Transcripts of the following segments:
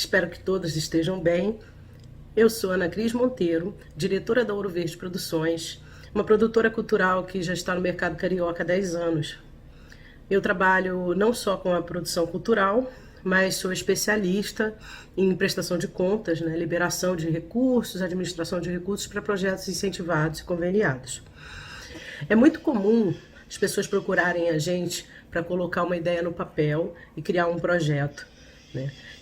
Espero que todos estejam bem. Eu sou Ana Cris Monteiro, diretora da Ouro Verde Produções, uma produtora cultural que já está no mercado carioca há 10 anos. Eu trabalho não só com a produção cultural, mas sou especialista em prestação de contas, liberação de recursos, administração de recursos para projetos incentivados e conveniados. É muito comum as pessoas procurarem a gente para colocar uma ideia no papel e criar um projeto.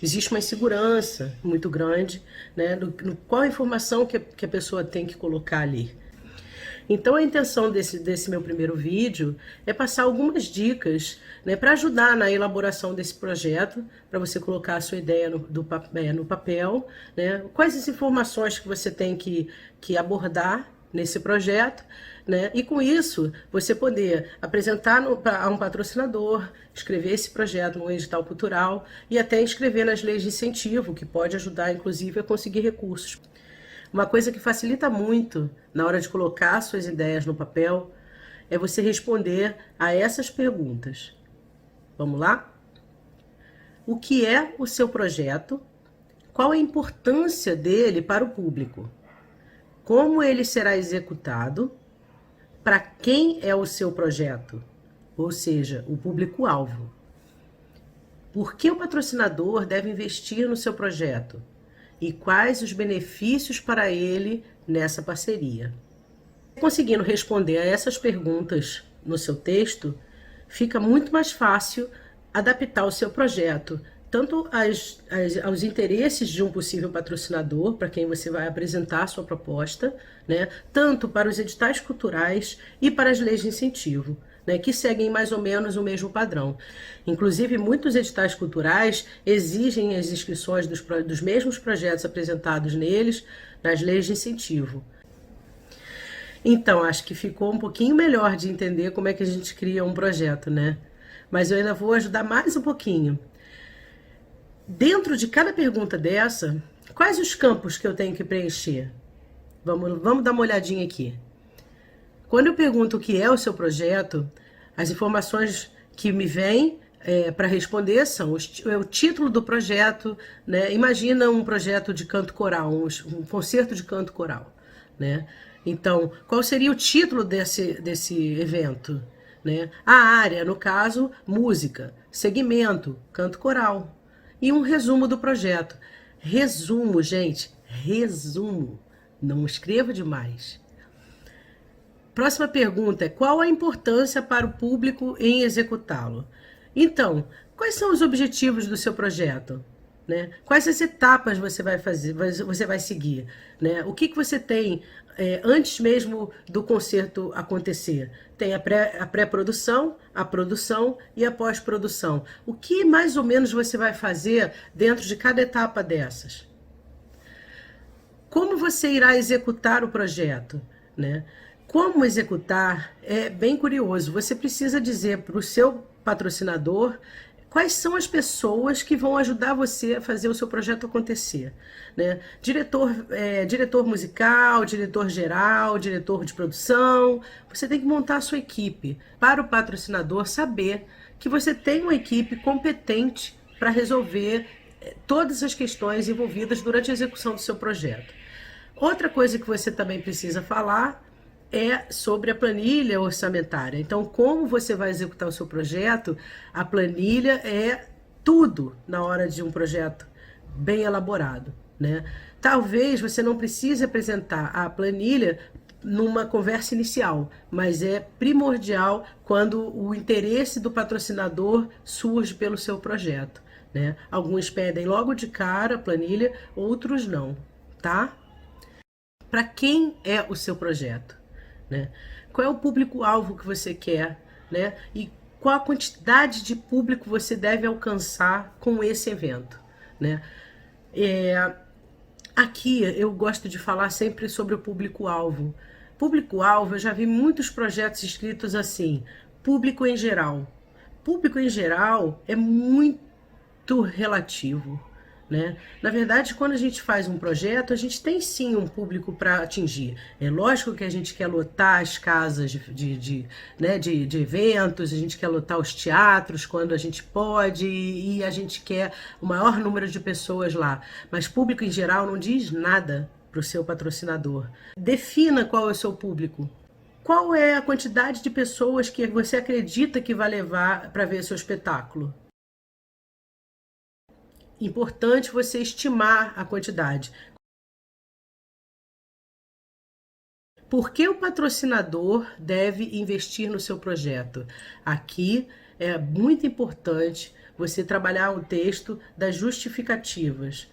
Existe uma insegurança muito grande, no qual a informação que a pessoa tem que colocar ali. Então a intenção desse meu primeiro vídeo é passar algumas dicas para ajudar na elaboração desse projeto, para você colocar a sua ideia no papel, quais as informações que você tem que abordar nesse projeto, e com isso você poder apresentar a um patrocinador, escrever esse projeto no edital cultural e até inscrever nas leis de incentivo, que pode ajudar inclusive a conseguir recursos. Uma coisa que facilita muito na hora de colocar suas ideias no papel é você responder a essas perguntas. Vamos lá? O que é o seu projeto? Qual a importância dele para o público? Como ele será executado? Para quem é o seu projeto? Ou seja, o público-alvo. Por que o patrocinador deve investir no seu projeto? E quais os benefícios para ele nessa parceria? Conseguindo responder a essas perguntas no seu texto, fica muito mais fácil adaptar o seu projeto, tanto aos interesses de um possível patrocinador, para quem você vai apresentar a sua proposta, tanto para os editais culturais e para as leis de incentivo, que seguem mais ou menos o mesmo padrão. Inclusive, muitos editais culturais exigem as inscrições dos mesmos projetos apresentados neles nas leis de incentivo. Então, acho que ficou um pouquinho melhor de entender como é que a gente cria um projeto, Mas eu ainda vou ajudar mais um pouquinho. Dentro de cada pergunta dessa, quais os campos que eu tenho que preencher? Vamos dar uma olhadinha aqui. Quando eu pergunto o que é o seu projeto, as informações que me vêm para responder são o título do projeto, Imagina um projeto de canto coral, um concerto de canto coral, Então, qual seria o título desse evento? A área, no caso, música, segmento, canto coral. E um resumo do projeto. Resumo, gente, resumo. Não escreva demais. Próxima pergunta é: qual a importância para o público em executá-lo? Então, quais são os objetivos do seu projeto? Quais as etapas você vai fazer, você vai seguir? O que você tem antes mesmo do concerto acontecer? Tem a pré-produção, a produção e a pós-produção. O que mais ou menos você vai fazer dentro de cada etapa dessas? Como você irá executar o projeto? Como executar é bem curioso. Você precisa dizer para o seu patrocinador quais são as pessoas que vão ajudar você a fazer o seu projeto acontecer. Diretor musical, diretor geral, diretor de produção. Você tem que montar a sua equipe para o patrocinador saber que você tem uma equipe competente para resolver todas as questões envolvidas durante a execução do seu projeto. Outra coisa que você também precisa falar é sobre a planilha orçamentária. Então, como você vai executar o seu projeto, a planilha é tudo na hora de um projeto bem elaborado, Talvez você não precise apresentar a planilha numa conversa inicial, mas é primordial quando o interesse do patrocinador surge pelo seu projeto, Alguns pedem logo de cara a planilha, outros não, tá? Para quem é o seu projeto? Qual é o público-alvo que você quer, E qual a quantidade de público você deve alcançar com esse evento, Aqui eu gosto de falar sempre sobre o público-alvo. Público-alvo, eu já vi muitos projetos escritos assim: público em geral. Público em geral é muito relativo, né? Na verdade, quando a gente faz um projeto, a gente tem sim um público para atingir. É lógico que a gente quer lotar as casas né, de eventos, a gente quer lotar os teatros quando a gente pode e a gente quer o maior número de pessoas lá. Mas público em geral não diz nada para o seu patrocinador. Defina qual é o seu público. Qual é a quantidade de pessoas que você acredita que vai levar para ver seu espetáculo? Importante você estimar a quantidade. Por que o patrocinador deve investir no seu projeto? Aqui é muito importante você trabalhar o texto das justificativas.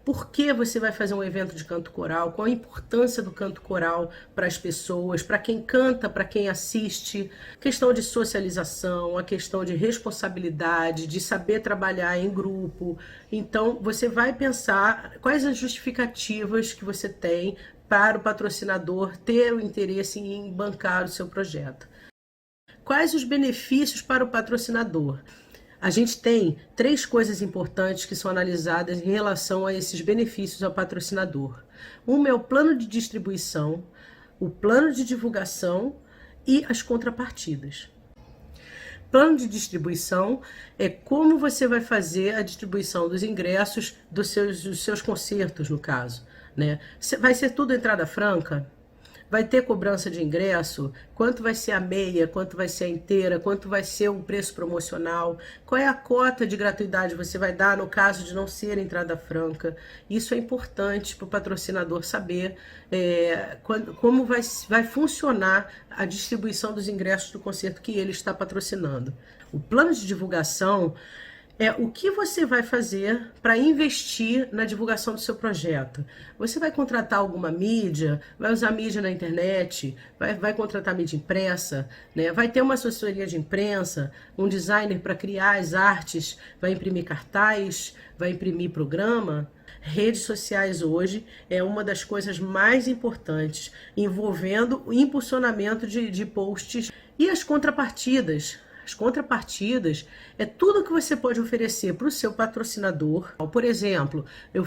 Por que você vai fazer um evento de canto coral? Qual a importância do canto coral para as pessoas, para quem canta, para quem assiste? Questão de socialização, a questão de responsabilidade, de saber trabalhar em grupo. Então, você vai pensar quais as justificativas que você tem para o patrocinador ter o interesse em bancar o seu projeto. Quais os benefícios para o patrocinador? A gente tem 3 coisas importantes que são analisadas em relação a esses benefícios ao patrocinador. Uma é o plano de distribuição, o plano de divulgação e as contrapartidas. Plano de distribuição é como você vai fazer a distribuição dos ingressos dos seus concertos, no caso, né? Vai ser tudo entrada franca? Vai ter cobrança de ingresso? Quanto vai ser a meia? Quanto vai ser a inteira? Quanto vai ser o preço promocional? Qual é a cota de gratuidade que você vai dar no caso de não ser entrada franca? Isso é importante para o patrocinador saber como vai funcionar a distribuição dos ingressos do concerto que ele está patrocinando. O plano de divulgação é o que você vai fazer para investir na divulgação do seu projeto. Você vai contratar alguma mídia, vai usar mídia na internet, vai contratar mídia impressa, né? Vai ter uma assessoria de imprensa, um designer para criar as artes, vai imprimir cartaz, vai imprimir programa. Redes sociais hoje é uma das coisas mais importantes, envolvendo o impulsionamento de posts e as contrapartidas. As contrapartidas é tudo que você pode oferecer para o seu patrocinador. Por exemplo, eu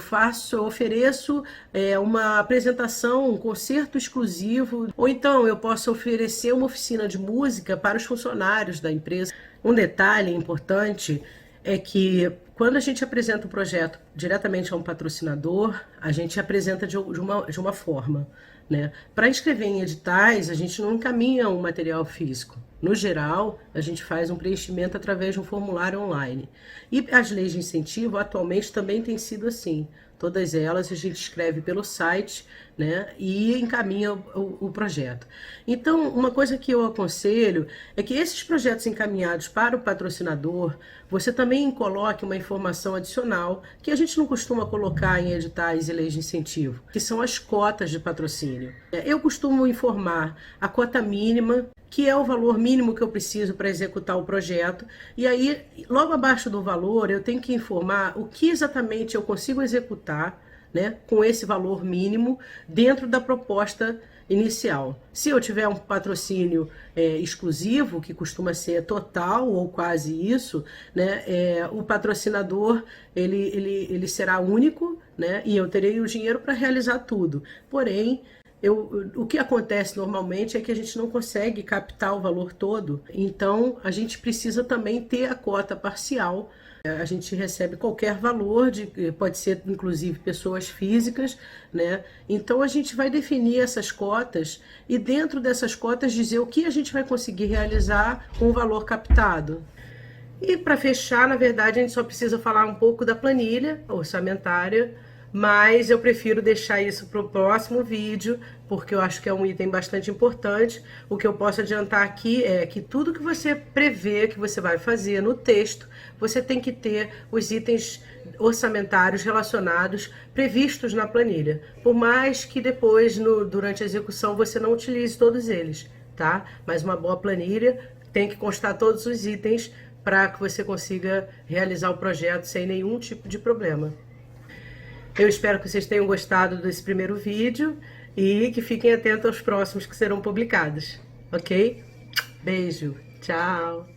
ofereço uma apresentação, um concerto exclusivo, ou então eu posso oferecer uma oficina de música para os funcionários da empresa. Um detalhe importante é que quando a gente apresenta o projeto diretamente a um patrocinador, a gente apresenta de uma forma, né? Para inscrever em editais, a gente não encaminha um material físico. No geral, a gente faz um preenchimento através de um formulário online. E as leis de incentivo atualmente também têm sido assim. Todas elas a gente escreve pelo site, né, e encaminha o projeto. Então, uma coisa que eu aconselho é que esses projetos encaminhados para o patrocinador, você também coloque uma informação adicional que a gente não costuma colocar em editais e leis de incentivo, que são as cotas de patrocínio. Eu costumo informar a cota mínima, que é o valor mínimo que eu preciso para executar o projeto. E aí, logo abaixo do valor, eu tenho que informar o que exatamente eu consigo executar, né, com esse valor mínimo dentro da proposta inicial. Se eu tiver um patrocínio exclusivo, que costuma ser total ou quase isso, né, o patrocinador ele será único, né, e eu terei o dinheiro para realizar tudo. Porém, o que acontece normalmente é que a gente não consegue captar o valor todo, então a gente precisa também ter a cota parcial. A gente recebe qualquer valor, pode ser inclusive pessoas físicas, né? Então a gente vai definir essas cotas e dentro dessas cotas dizer o que a gente vai conseguir realizar com o valor captado. E para fechar, na verdade, a gente só precisa falar um pouco da planilha orçamentária, mas eu prefiro deixar isso para o próximo vídeo, porque eu acho que é um item bastante importante. O que eu posso adiantar aqui é que tudo que você prevê que você vai fazer no texto, você tem que ter os itens orçamentários relacionados previstos na planilha, por mais que depois, durante a execução, você não utilize todos eles, tá? Mas uma boa planilha tem que constar todos os itens para que você consiga realizar o projeto sem nenhum tipo de problema. Eu espero que vocês tenham gostado desse primeiro vídeo e que fiquem atentos aos próximos que serão publicados, ok? Beijo, tchau!